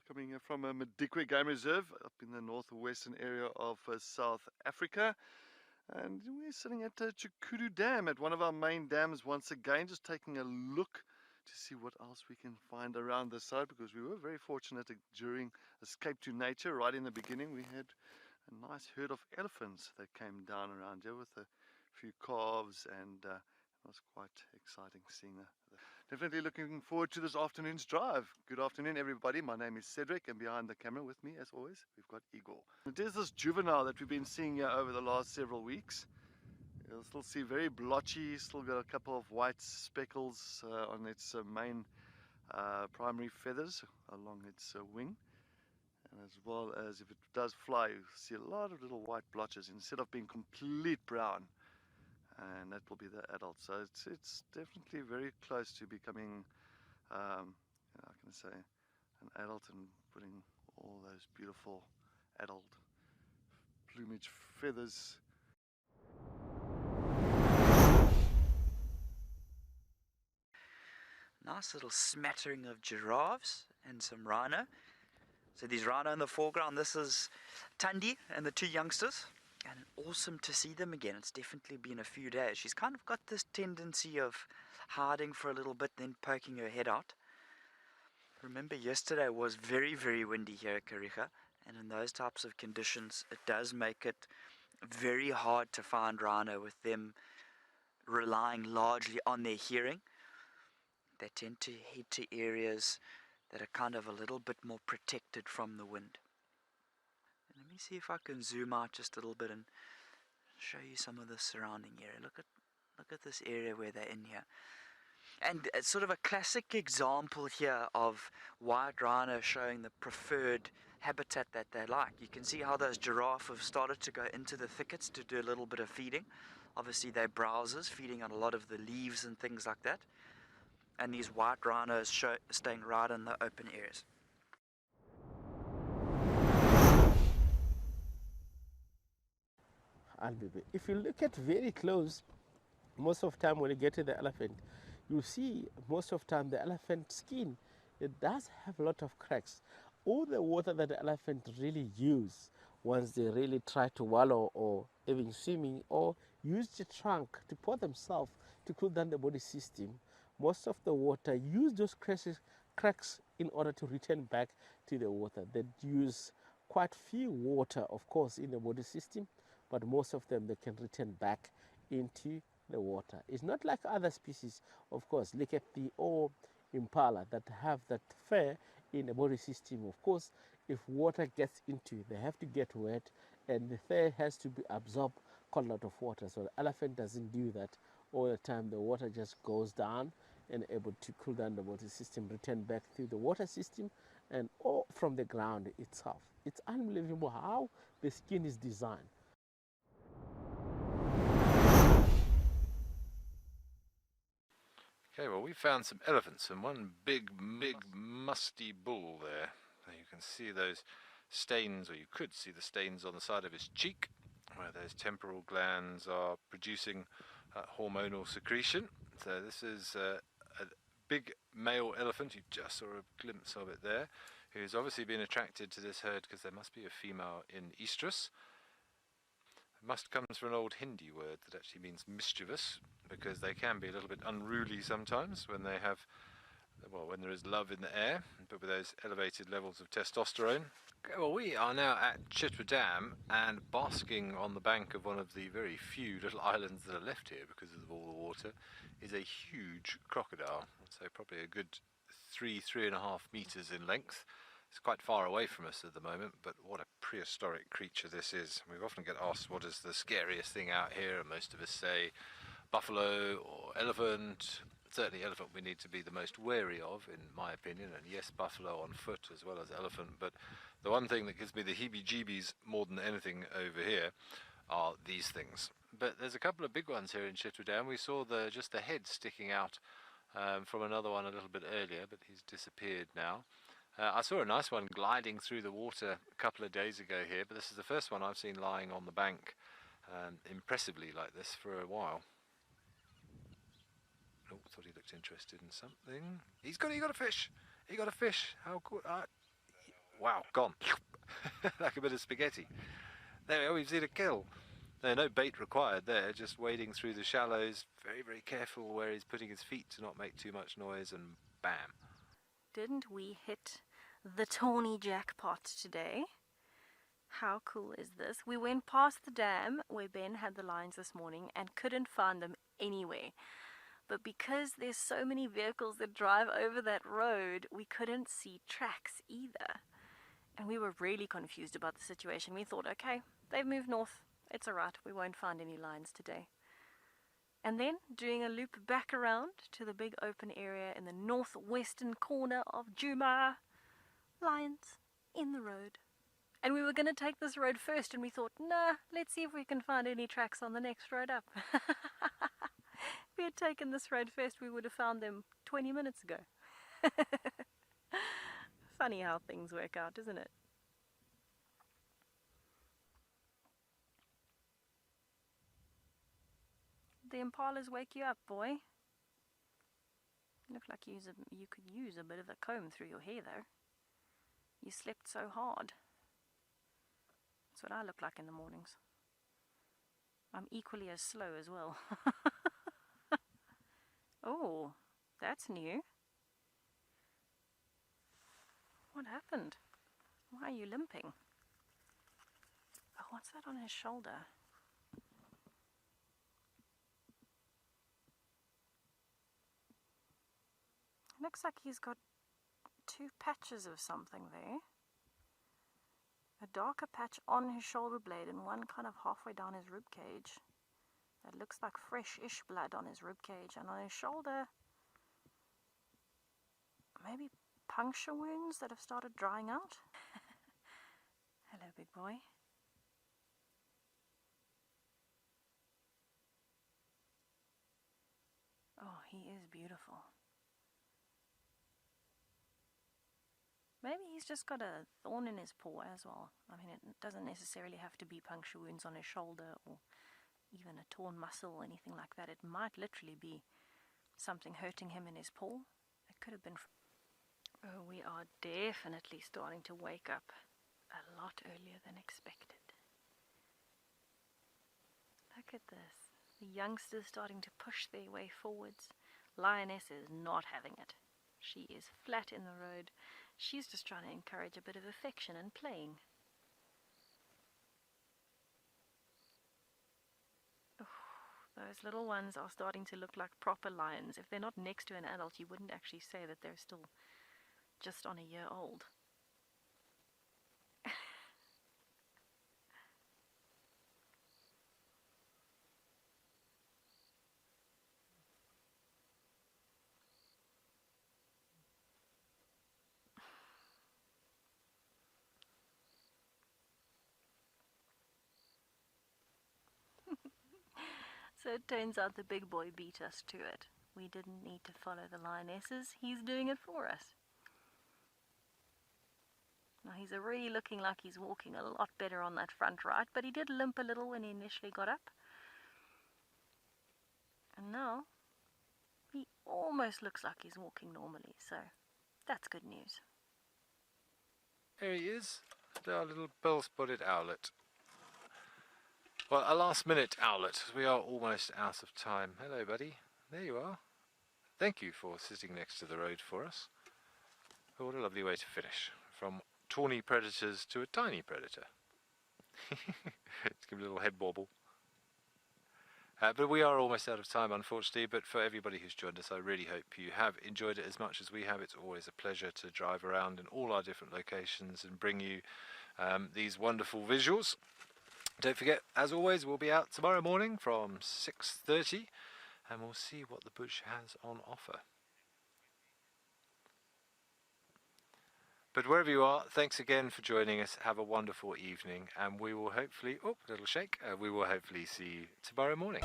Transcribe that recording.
coming from a Madikwe Game Reserve up in the northwestern area of South Africa. And we're sitting at Chikudu Dam, at one of our main dams once again, just taking a look to see what else we can find around the side, because we were very fortunate during Escape to Nature. Right in the beginning we had a nice herd of elephants that came down around here with a few calves, and it was quite exciting seeing that. Definitely looking forward to this afternoon's drive. Good afternoon, everybody. My name is Cedric, and behind the camera with me, as always, we've got Igor. It is this juvenile that we've been seeing here over the last several weeks. You'll still see very blotchy, still got a couple of white speckles on its main primary feathers along its wing. And as well as if it does fly, you see a lot of little white blotches instead of being complete brown. And that will be the adult. So it's definitely very close to becoming, how can I say, an adult and putting all those beautiful adult plumage feathers. Nice little smattering of giraffes and some rhino. So these rhino in the foreground, this is Tandi and the two youngsters. And awesome to see them again. It's definitely been a few days. She's kind of got this tendency of hiding for a little bit, then poking her head out. Remember, yesterday was very, very windy here at Kariega, and in those types of conditions, it does make it very hard to find rhino, with them relying largely on their hearing. They tend to head to areas that are kind of a little bit more protected from the wind. Let me see if I can zoom out just a little bit and show you some of the surrounding area. Look at this area where they're in here. And it's sort of a classic example here of white rhino showing the preferred habitat that they like. You can see how those giraffes have started to go into the thickets to do a little bit of feeding. Obviously they're browsers, feeding on a lot of the leaves and things like that. And these white rhinos staying right in the open areas. If you look at very close, most of the time when you get to the elephant, you see most of the time the elephant skin, it does have a lot of cracks. All the water that the elephant really use once they really try to wallow or even swimming or use the trunk to pour themselves to cool down the body system, most of the water use those cracks in order to return back to the water. They use quite few water, of course, in the body system, but most of them they can return back into the water. It's not like other species, of course. Look at the impala that have that fur in the body system. Of course, if water gets into it, they have to get wet, and the fur has to be absorbed quite a lot of water. So the elephant doesn't do that all the time. The water just goes down and able to cool down the body system, return back through the water system, and all from the ground itself. It's unbelievable how the skin is designed. Okay, well, we found some elephants and one big musty bull there. You can see those stains, or you could see the stains on the side of his cheek, where those temporal glands are producing hormonal secretion. So this is a big male elephant. You just saw a glimpse of it there, who's obviously been attracted to this herd because there must be a female in estrus. Must comes from an old Hindi word that actually means mischievous, because they can be a little bit unruly sometimes when they have, well, when there is love in the air, but with those elevated levels of testosterone. Okay, well, we are now at Chitwa Dam and basking on the bank of one of the very few little islands that are left here because of all the water is a huge crocodile. So probably a good 3.5 meters in length. It's quite far away from us at the moment, but what a prehistoric creature this is. We often get asked what is the scariest thing out here, and most of us say buffalo or elephant. Certainly elephant we need to be the most wary of, in my opinion, and yes, buffalo on foot as well as elephant, but the one thing that gives me the heebie-jeebies more than anything over here are these things. But there's a couple of big ones here in Chitwa Dam. We saw just the head sticking out from another one a little bit earlier, but he's disappeared now. I saw a nice one gliding through the water a couple of days ago here, but this is the first one I've seen lying on the bank impressively like this for a while. Oh, thought he looked interested in something. He got a fish. He got a fish. How cool! wow, gone. Like a bit of spaghetti. There we are, we've seen a kill. No bait required there, just wading through the shallows, very, very careful where he's putting his feet to not make too much noise, and bam. Didn't we hit the tawny jackpot today? How cool is this? We went past the dam where Ben had the lines this morning and couldn't find them anywhere. But because there's so many vehicles that drive over that road, we couldn't see tracks either. And we were really confused about the situation. We thought, okay, they've moved north. It's alright, we won't find any lines today. And then doing a loop back around to the big open area in the northwestern corner of Djuma. Lions in the road. And we were going to take this road first, and we thought, nah, let's see if we can find any tracks on the next road up. If we had taken this road first, we would have found them 20 minutes ago. Funny how things work out, isn't it? The impalas wake you up, boy. Look like you could use a bit of a comb through your hair, though. You slept so hard. That's what I look like in the mornings. I'm equally as slow as well. Oh, that's new. What happened? Why are you limping? Oh, what's that on his shoulder? Looks like he's got two patches of something there. A darker patch on his shoulder blade and one kind of halfway down his rib cage. That looks like fresh-ish blood on his rib cage, and on his shoulder, maybe puncture wounds that have started drying out. Hello, big boy. Oh, he is beautiful. Maybe he's just got a thorn in his paw as well. I mean, it doesn't necessarily have to be puncture wounds on his shoulder or even a torn muscle or anything like that. It might literally be something hurting him in his paw. It could have been... Oh, we are definitely starting to wake up a lot earlier than expected. Look at this. The youngsters starting to push their way forwards. Lioness is not having it. She is flat in the road. She's just trying to encourage a bit of affection and playing. Oh, those little ones are starting to look like proper lions. If they're not next to an adult, you wouldn't actually say that they're still just on a year old. So it turns out the big boy beat us to it. We didn't need to follow the lionesses. He's doing it for us. Now he's already looking like he's walking a lot better on that front right, but he did limp a little when he initially got up. And now he almost looks like he's walking normally, so that's good news. There he is, our little bell-spotted owlet. Well, a last-minute owlet, as we are almost out of time. Hello, buddy. There you are. Thank you for sitting next to the road for us. Oh, what a lovely way to finish. From tawny predators to a tiny predator. Let's give a little head wobble. But we are almost out of time, unfortunately. But for everybody who's joined us, I really hope you have enjoyed it as much as we have. It's always a pleasure to drive around in all our different locations and bring you these wonderful visuals. Don't forget, as always, we'll be out tomorrow morning from 6:30 and we'll see what the bush has on offer. But wherever you are, thanks again for joining us. Have a wonderful evening, and we will hopefully, oh, a little shake, we will hopefully see you tomorrow morning.